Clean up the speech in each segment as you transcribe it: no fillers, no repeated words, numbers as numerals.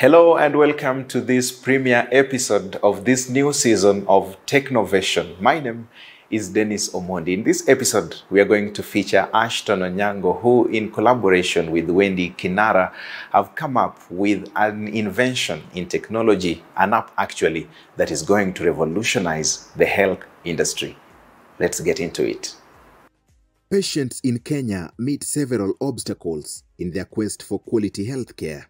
Hello and welcome to this premiere episode of this new season of Technovation. My name is Dennis Omondi. In this episode, we are going to feature Ashton Onyango, who in collaboration with Wendy Kinara have come up with an invention in technology, an app actually, that is going to revolutionize the health industry. Let's get into it. Patients in Kenya meet several obstacles in their quest for quality healthcare.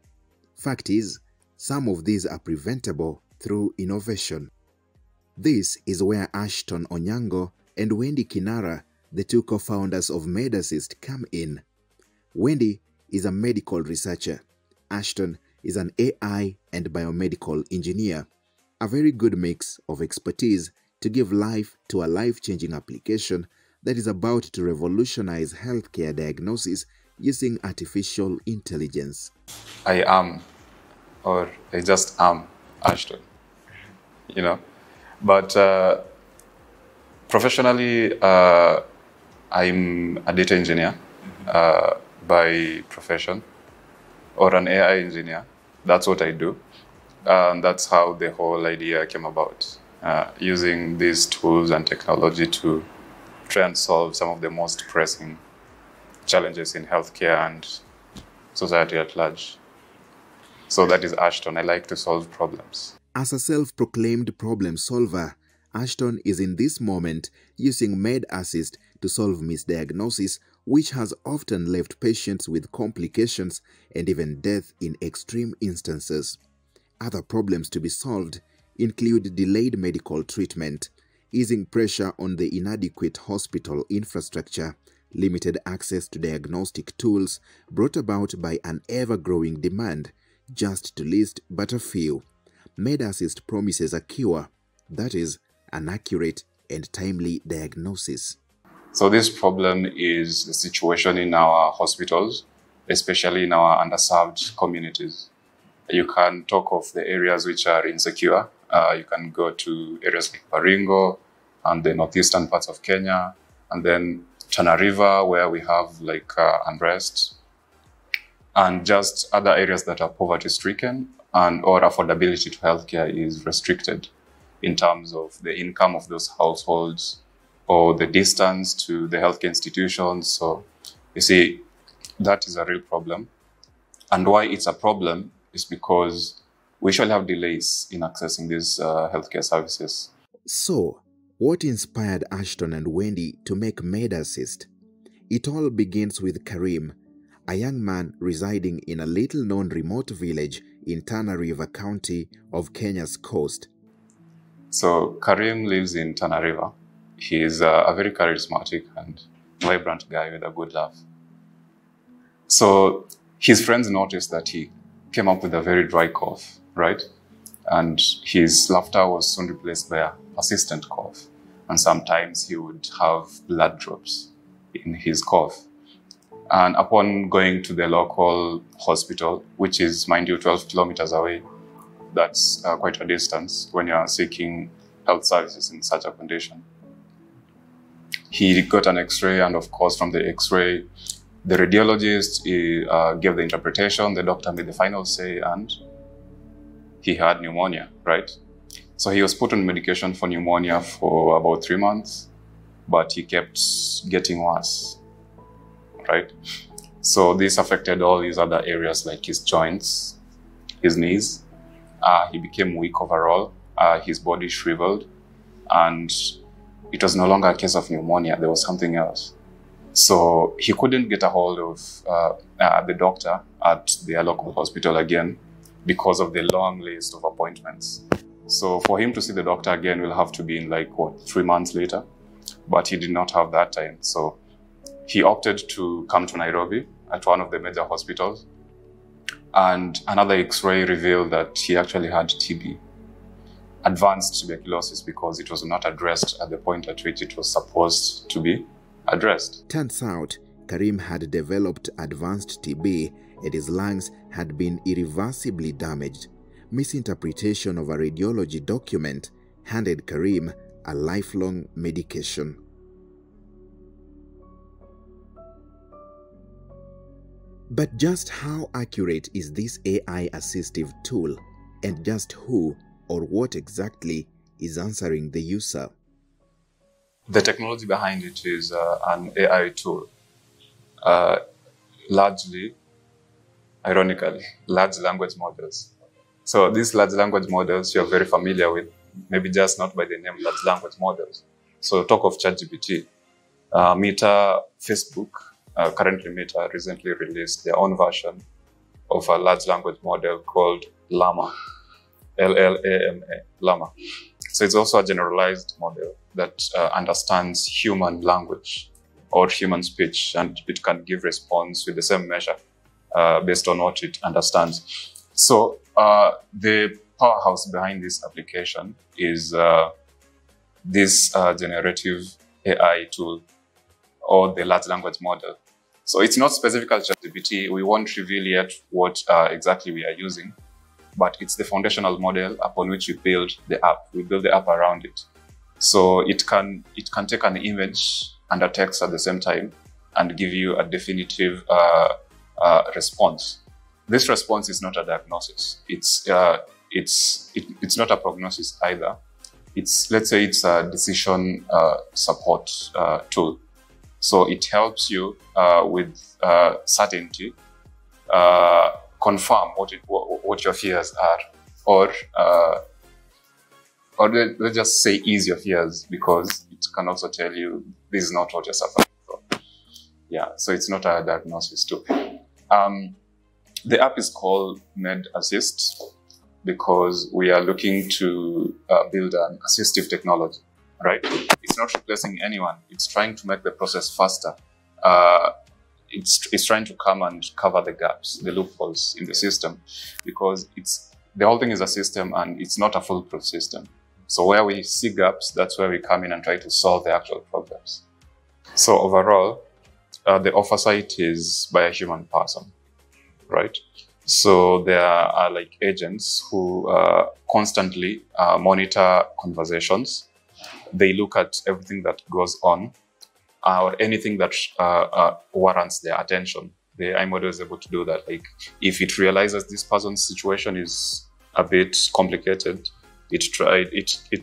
Fact is, some of these are preventable through innovation. This is where Ashton Onyango and Wendy Kinara, the two co-founders of MedAssist, come in. Wendy is a medical researcher. Ashton is an AI and biomedical engineer. A very good mix of expertise to give life to a life-changing application that is about to revolutionize healthcare diagnosis using artificial intelligence. I just am Ashton, But professionally, I'm a data engineer by profession, or an AI engineer. That's what I do. And that's how the whole idea came about, using these tools and technology to try and solve some of the most pressing challenges in healthcare and society at large. So that is Ashton. I like to solve problems. As a self-proclaimed problem solver, Ashton is in this moment using MedAssist to solve misdiagnosis, which has often left patients with complications and even death in extreme instances. Other problems to be solved include delayed medical treatment, easing pressure on the inadequate hospital infrastructure, limited access to diagnostic tools brought about by an ever-growing demand, just to list but a few. MedAssist promises a cure, that is, an accurate and timely diagnosis. So this problem is the situation in our hospitals, especially in our underserved communities. You can talk of the areas which are insecure. You can go to areas like Baringo and the northeastern parts of Kenya, and then Tana River, where we have unrest, and just other areas that are poverty-stricken and or affordability to healthcare is restricted in terms of the income of those households or the distance to the healthcare institutions. So you see, that is a real problem. And why it's a problem is because we shall have delays in accessing these healthcare services. So, what inspired Ashton and Wendy to make MedAssist? It all begins with Karim, a young man residing in a little-known remote village in Tana River County of Kenya's coast. So Karim lives in Tana River. He is a very charismatic and vibrant guy with a good laugh. So his friends noticed that he came up with a very dry cough, right? And his laughter was soon replaced by a persistent cough. And sometimes he would have blood drops in his cough. And upon going to the local hospital, which is, mind you, 12 kilometers away, that's quite a distance when you are seeking health services in such a condition. He got an X-ray, and of course, from the X-ray, the radiologist gave the interpretation, the doctor made the final say, and he had pneumonia, right? So he was put on medication for pneumonia for about 3 months, but he kept getting worse. Right? So this affected all his other areas like his joints, his knees. He became weak overall. His body shriveled. And it was no longer a case of pneumonia. There was something else. So he couldn't get a hold of the doctor at their local hospital again because of the long list of appointments. So for him to see the doctor again will have to be in 3 months later. But he did not have that time. So he opted to come to Nairobi at one of the major hospitals, and another X-ray revealed that he actually had TB, advanced tuberculosis, because it was not addressed at the point at which it was supposed to be addressed. Turns out, Karim had developed advanced TB and his lungs had been irreversibly damaged. Misinterpretation of a radiology document handed Karim a lifelong medication. But just how accurate is this AI assistive tool, and just who or what exactly is answering the user? The technology behind it is an AI tool, largely, ironically, large language models. So these large language models you're very familiar with, maybe just not by the name large language models. So talk of ChatGPT. Meta, Facebook, currently Meta recently released their own version of a large language model called Llama, L-L-A-M-A, Llama. So it's also a generalized model that understands human language or human speech, and it can give response with the same measure based on what it understands. So the powerhouse behind this application is this generative AI tool, or the large language model. So it's not specifically ChatGPT. We won't reveal yet what exactly we are using, but it's the foundational model upon which we build the app. We build the app around it. So it can take an image and a text at the same time and give you a definitive response. This response is not a diagnosis. It's not a prognosis either. Let's say it's a decision support tool. So it helps you with certainty confirm what your fears are, or let's just say ease your fears, because it can also tell you this is not what you're suffering from. Yeah, so it's not a diagnosis too. The app is called MedAssist because we are looking to build an assistive technology, right? It's not replacing anyone. It's trying to make the process faster. It's trying to come and cover the gaps, the loopholes in the system, because the whole thing is a system and it's not a foolproof system. So where we see gaps, that's where we come in and try to solve the actual problems. So overall, the oversight is by a human person, right? So there are like agents who constantly monitor conversations. They look at everything that goes on, or anything that warrants their attention. The AI model is able to do that. Like if it realizes this person's situation is a bit complicated,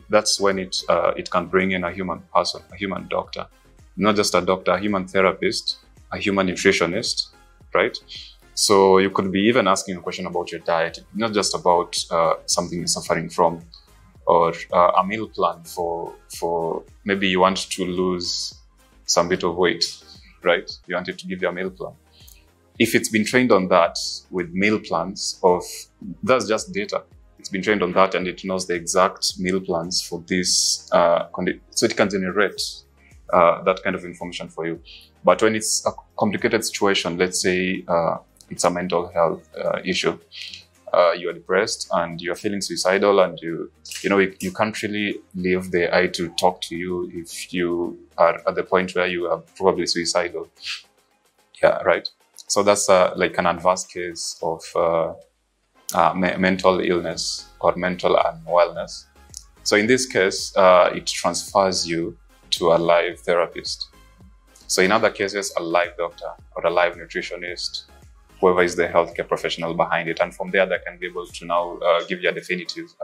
that's when it can bring in a human person, a human doctor, not just a doctor, a human therapist, a human nutritionist, right? So you could be even asking a question about your diet, not just about something you're suffering from, or a meal plan for maybe you want to lose some bit of weight, right? You want it to give you a meal plan. If it's been trained on that with meal plans that's just data. It's been trained on that and it knows the exact meal plans for this, so it can generate that kind of information for you. But when it's a complicated situation, let's say it's a mental health issue, you are depressed and you're feeling suicidal, and you can't really leave the AI to talk to you if you are at the point where you are probably suicidal. Yeah, right. So that's like an advanced case of mental illness or mental unwellness. So in this case, it transfers you to a live therapist. So in other cases, a live doctor or a live nutritionist, whoever is the healthcare professional behind it. And from there, they can be able to now give you a definitive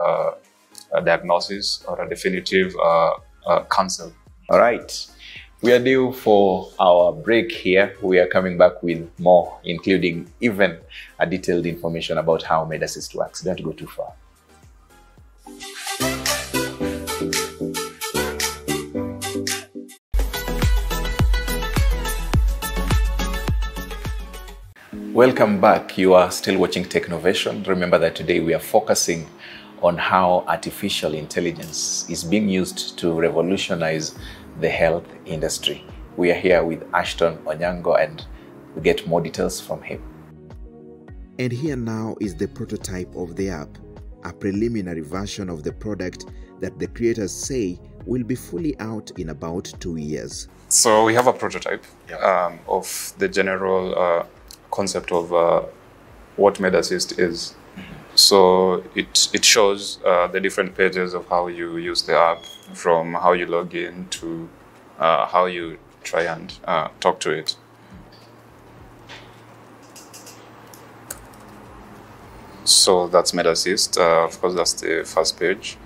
diagnosis or a definitive counsel. All right. We are due for our break here. We are coming back with more, including even a detailed information about how MedAssist works. Don't go too far. Welcome back. You are still watching Technovation. Remember that today we are focusing on how artificial intelligence is being used to revolutionize the health industry. We are here with Ashton Onyango and we get more details from him. And here now is the prototype of the app, a preliminary version of the product that the creators say will be fully out in about 2 years. So we have a prototype of the general concept of what MedAssist is. So it shows the different pages of how you use the app, from how you log in to how you try and talk to it. So that's MedAssist. Of course, that's the first page.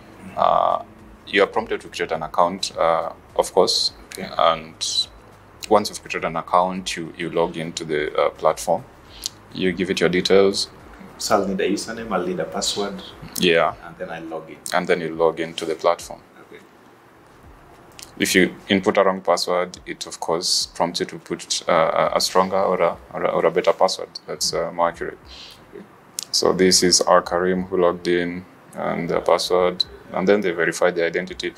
You are prompted to create an account, of course. Okay. And once you've created an account, you log into the platform. You give it your details. So I'll need a username, I'll need a password. Yeah. And then I log in. And then you log into the platform. Okay. If you input a wrong password, it of course prompts you to put a stronger or a better password that's more accurate. Okay. So this is our Karim who logged in and the password, and then they verify the identity.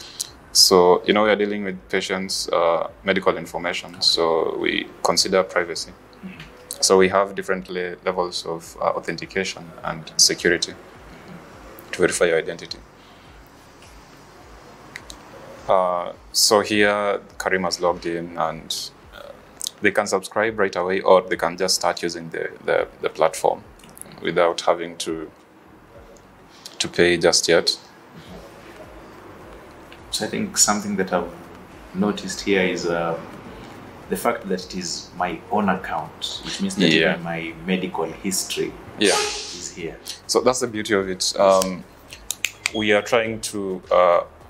So, we are dealing with patients' medical information, so we consider privacy. So we have different levels of authentication and security to verify your identity. So here, Karim has logged in, and they can subscribe right away, or they can just start using the platform without having to pay just yet. So I think something that I've noticed here is the fact that it is my own account, which means that even my medical history is here. So that's the beauty of it. We are trying to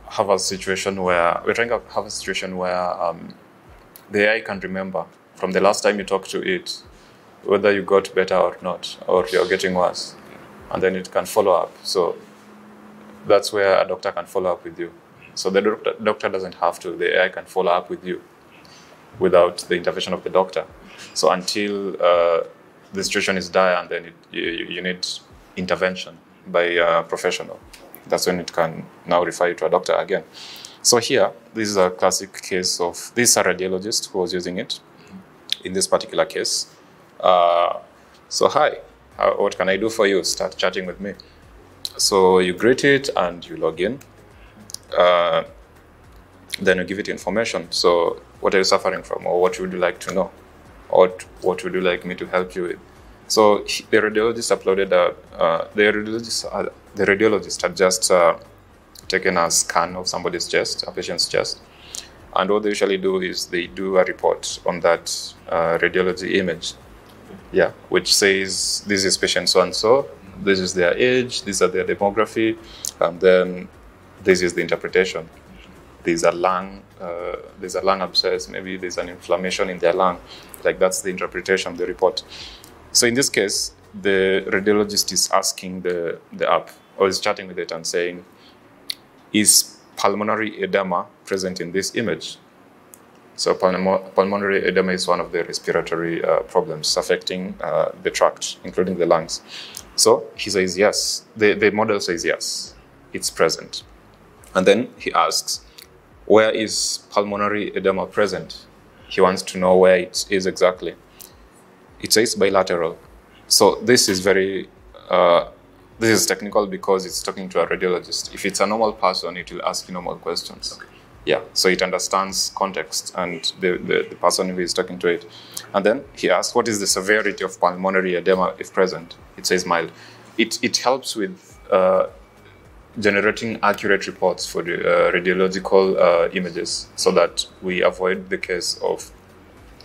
have a situation where the AI can remember from the last time you talked to it whether you got better or not, or you're getting worse, and then it can follow up. So that's where a doctor can follow up with you. So the doctor doesn't have to, the AI can follow up with you without the intervention of the doctor. So until the situation is dire, and then you need intervention by a professional, that's when it can now refer you to a doctor again. So here, this is a classic case of, this is a radiologist who was using it in this particular case. So hi, what can I do for you? Start chatting with me. So you greet it and you log in. Then you give it information. So what are you suffering from, or what would you like to know, or what would you like me to help you with? So the radiologist uploaded the radiologist had just taken a scan of somebody's chest, a patient's chest, and what they usually do is they do a report on that radiology image, which says this is patient so and so, this is their age, these are their demography, and then this is the interpretation. There's a lung abscess, maybe there's an inflammation in their lung. Like, that's the interpretation of the report. So in this case, the radiologist is asking the app, or is chatting with it and saying, is pulmonary edema present in this image? So pulmonary edema is one of the respiratory problems affecting the tract, including the lungs. So he says yes. The model says yes, it's present. And then he asks, where is pulmonary edema present? He wants to know where it is exactly. It says bilateral. So this is very, this is technical because it's talking to a radiologist. If it's a normal person, it will ask you normal questions. Okay. Yeah, so it understands context and the person who is talking to it. And then he asks, what is the severity of pulmonary edema if present? It says mild. It helps with generating accurate reports for the radiological images, so that we avoid the case of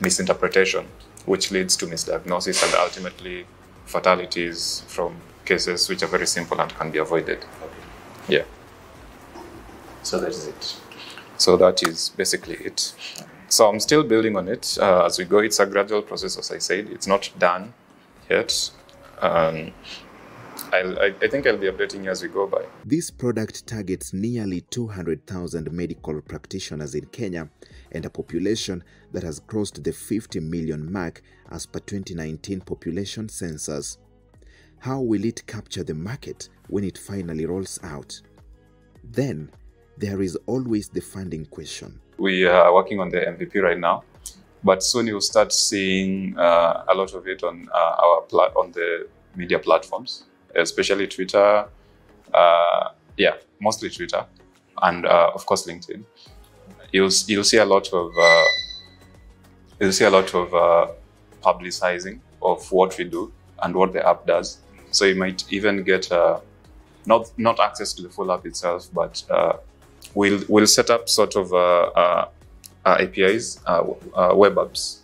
misinterpretation, which leads to misdiagnosis and ultimately fatalities from cases which are very simple and can be avoided. Okay. Yeah. So that is it. So that is basically it. So I'm still building on it as we go. It's a gradual process, as I said. It's not done yet. I think I'll be updating you as we go by. This product targets nearly 200,000 medical practitioners in Kenya and a population that has crossed the 50 million mark as per 2019 population census. How will it capture the market when it finally rolls out? Then, there is always the funding question. We are working on the MVP right now, but soon you'll start seeing a lot of it on on the media platforms, especially Twitter. Mostly Twitter, and of course LinkedIn. You'll see a lot of publicizing of what we do and what the app does. So you might even get not access to the full app itself, but we'll set up sort of APIs, web apps,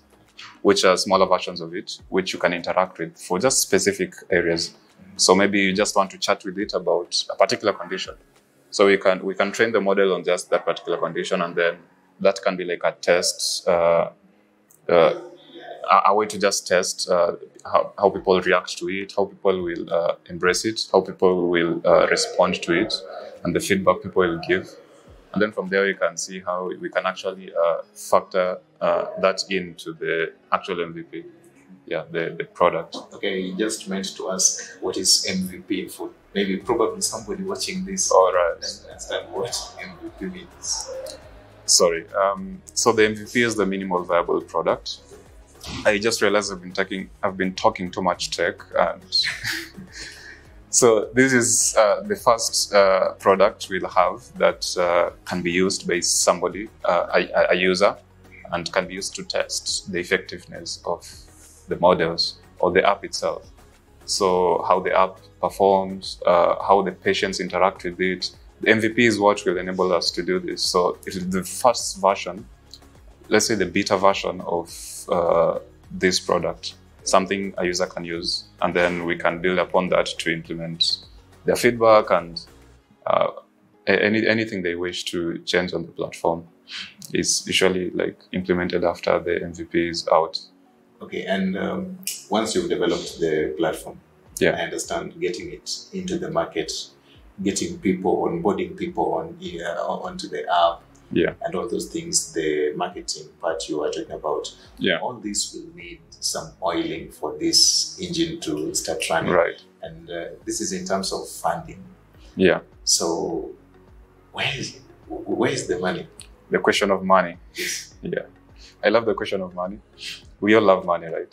which are smaller versions of it, which you can interact with for just specific areas. So maybe you just want to chat with it about a particular condition. So we can train the model on just that particular condition, and then that can be like a test, a way to just test how people react to it, how people will embrace it, how people will respond to it, and the feedback people will give. And then from there, you can see how we can actually factor that into the actual MVP, the product. Okay, you just meant to ask what is MVP for maybe probably somebody watching this. All right. Doesn't understand what MVP means. Sorry. So the MVP is the minimal viable product. I just realized I've been talking too much tech, and so this is the first product we'll have that can be used by somebody, a user, and can be used to test the effectiveness of the models or the app itself. So how the app performs, how the patients interact with it. The MVP is what will enable us to do this. So it is the first version, let's say the beta version of this product, something a user can use, and then we can build upon that to implement their feedback and anything they wish to change on the platform is usually like implemented after the MVP is out. Okay, and once you've developed the platform, I understand getting it into the market, getting people, onboarding people onto the app, and all those things, the marketing part you are talking about, all this will need some oiling for this engine to start running. Right. And this is in terms of funding. Yeah. So where is the money? The question of money. Yes. Yeah. I love the question of money. We all love money, right?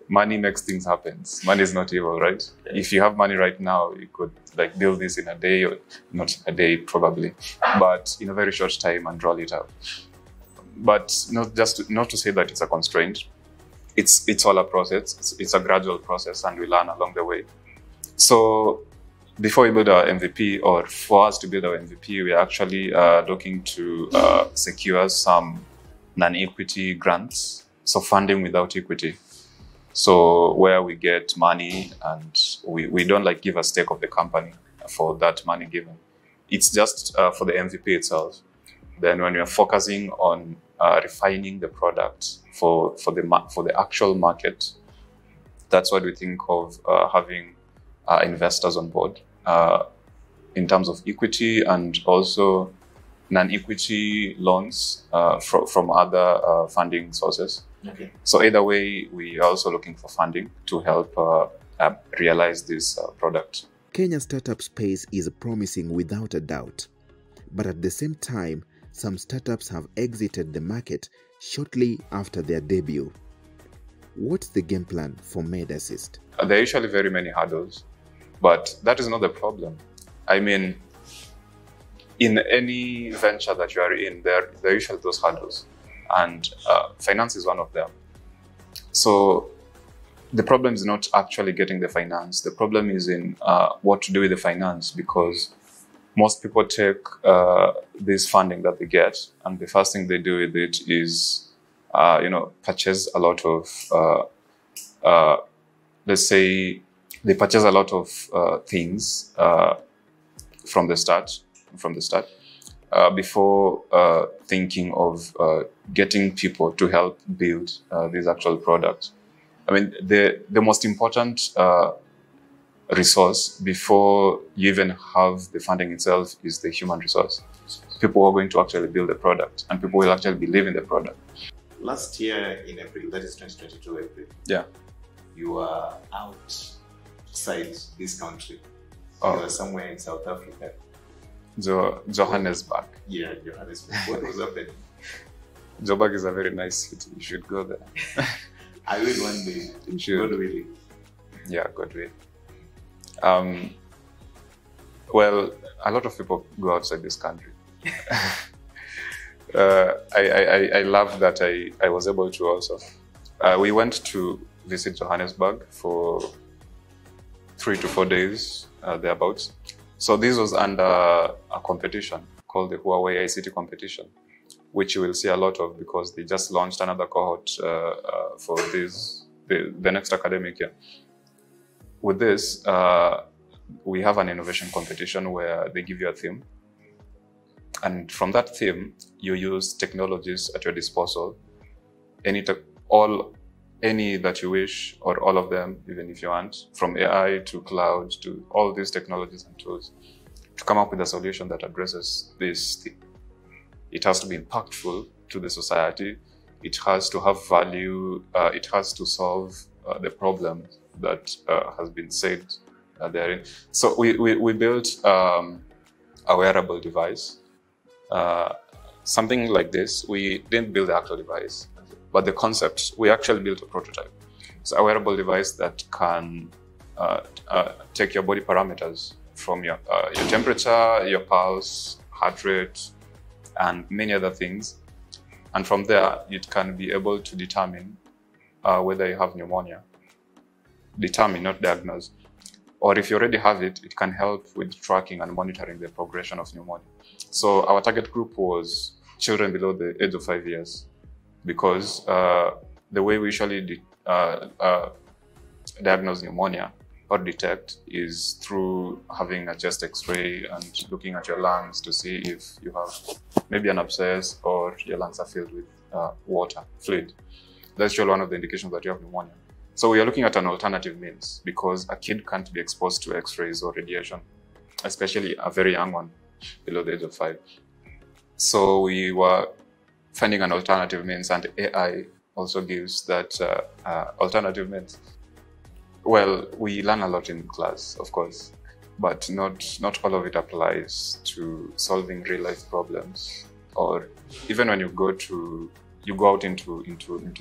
Money makes things happen. Money is not evil, right? If you have money right now, you could like build this in a day, or not a day probably, but in a very short time and roll it out. But not to say that it's a constraint. It's all a process. It's a gradual process, and we learn along the way. So before we build our MVP, or for us to build our MVP, we are actually looking to secure some non-equity grants, so funding without equity. So where we get money and we don't like give a stake of the company for that money given. It's just for the MVP itself. Then when we are focusing on refining the product for the actual market, that's what we think of having investors on board in terms of equity and also non-equity loans from other funding sources. Okay. So either way, we are also looking for funding to help realize this product. Kenya startup space is promising without a doubt. But at the same time, some startups have exited the market shortly after their debut. What's the game plan for MedAssist? There are usually very many hurdles, but that is not the problem. I mean, in any venture that you are in, there are usually those hurdles, and finance is one of them. So the problem is not actually getting the finance. The problem is in what to do with the finance, because most people take this funding that they get, and the first thing they do with it is, purchase a lot of, let's say, they purchase a lot of things from the start, before thinking of getting people to help build these actual products. I mean, the most important resource before you even have the funding itself is the human resource. People who are going to actually build the product, and people will actually believe in the product. Last year in April, that is 2022 April, you were outside this country. You were somewhere in South Africa. Johannesburg. Yeah, Johannesburg. What was happening? Joburg is a very nice city. You should go there. I will one day. You should. God willing. Yeah, God willing. Well, a lot of people go outside this country. I love that I was able to also. We went to visit Johannesburg for 3 to 4 days, thereabouts. So this was under a competition called the Huawei ICT competition, which you will see a lot of because they just launched another cohort for the next academic year. with this, we have an innovation competition where they give you a theme. And from that theme, you use technologies at your disposal. Any that you wish, or all of them, even if you want, from AI to cloud to all these technologies and tools, to come up with a solution that addresses this theme. It has to be impactful to the society. It has to have value. It has to solve the problem that has been said therein. So we built a wearable device, something like this. We didn't build the actual device, but the concept, we actually built a prototype. It's a wearable device that can take your body parameters from your temperature, your pulse, heart rate, and many other things. And from there, it can be able to determine whether you have pneumonia. Determine, not diagnose. Or if you already have it, it can help with tracking and monitoring the progression of pneumonia. So our target group was children below the age of 5 years, because the way we usually diagnose pneumonia or detect is through having a chest x-ray and looking at your lungs to see if you have maybe an abscess or your lungs are filled with water, fluid. That's usually one of the indications that you have pneumonia. So we are looking at an alternative means, because a kid can't be exposed to x-rays or radiation, especially a very young one below the age of 5. So we were finding an alternative means, and AI also gives that alternative means. Well, we learn a lot in class, of course, but not all of it applies to solving real life problems, or even when you go out into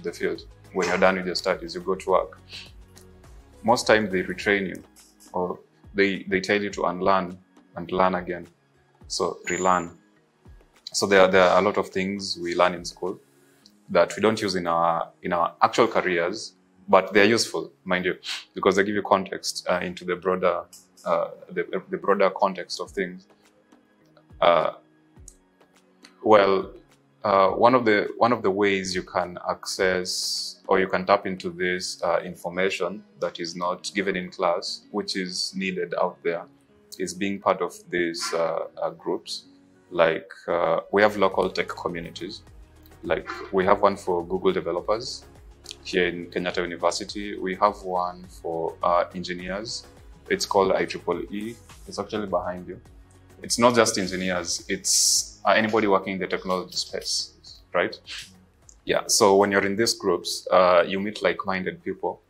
the field. When you're done with your studies, you go to work. Most times they retrain you, or they tell you to unlearn and learn again. So relearn. So there are a lot of things we learn in school that we don't use in our actual careers, but they're useful, mind you, because they give you context into the broader the broader context of things. One of the ways you can access or you can tap into this information that is not given in class, which is needed out there, is being part of these groups. Like we have local tech communities. Like we have one for Google developers here in Kenyatta University. We have one for engineers. It's called IEEE. It's actually behind you. It's not just engineers, it's anybody working in the technology space, right? Yeah, so when you're in these groups, you meet like-minded people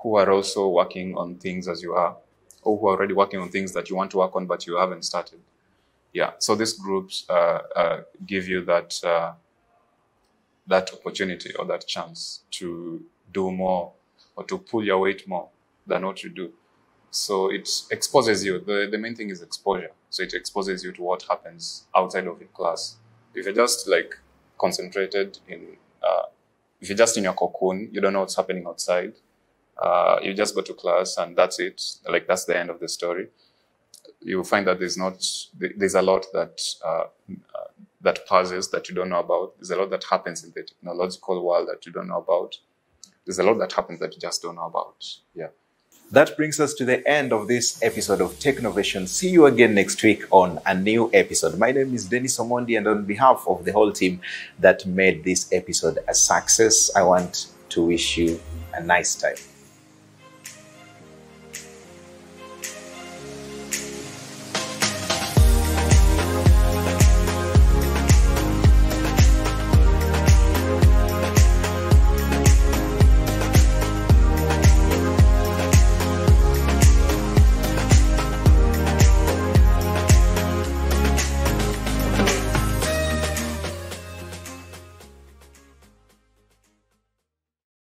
who are also working on things as you are, or who are already working on things that you want to work on, but you haven't started. Yeah, so these groups give you that opportunity or that chance to do more or to pull your weight more than what you do. So it exposes you. The main thing is exposure. So it exposes you to what happens outside of your class. If you're just like concentrated if you're just in your cocoon, you don't know what's happening outside. You just go to class and that's it. Like that's the end of the story. You'll find that there's a lot that pauses that you don't know about. There's a lot that happens in the technological world that you don't know about. There's a lot that happens that you just don't know about. Yeah. That brings us to the end of this episode of Technovation. See you again next week on a new episode. My name is Dennis Omondi, and on behalf of the whole team that made this episode a success, I want to wish you a nice time.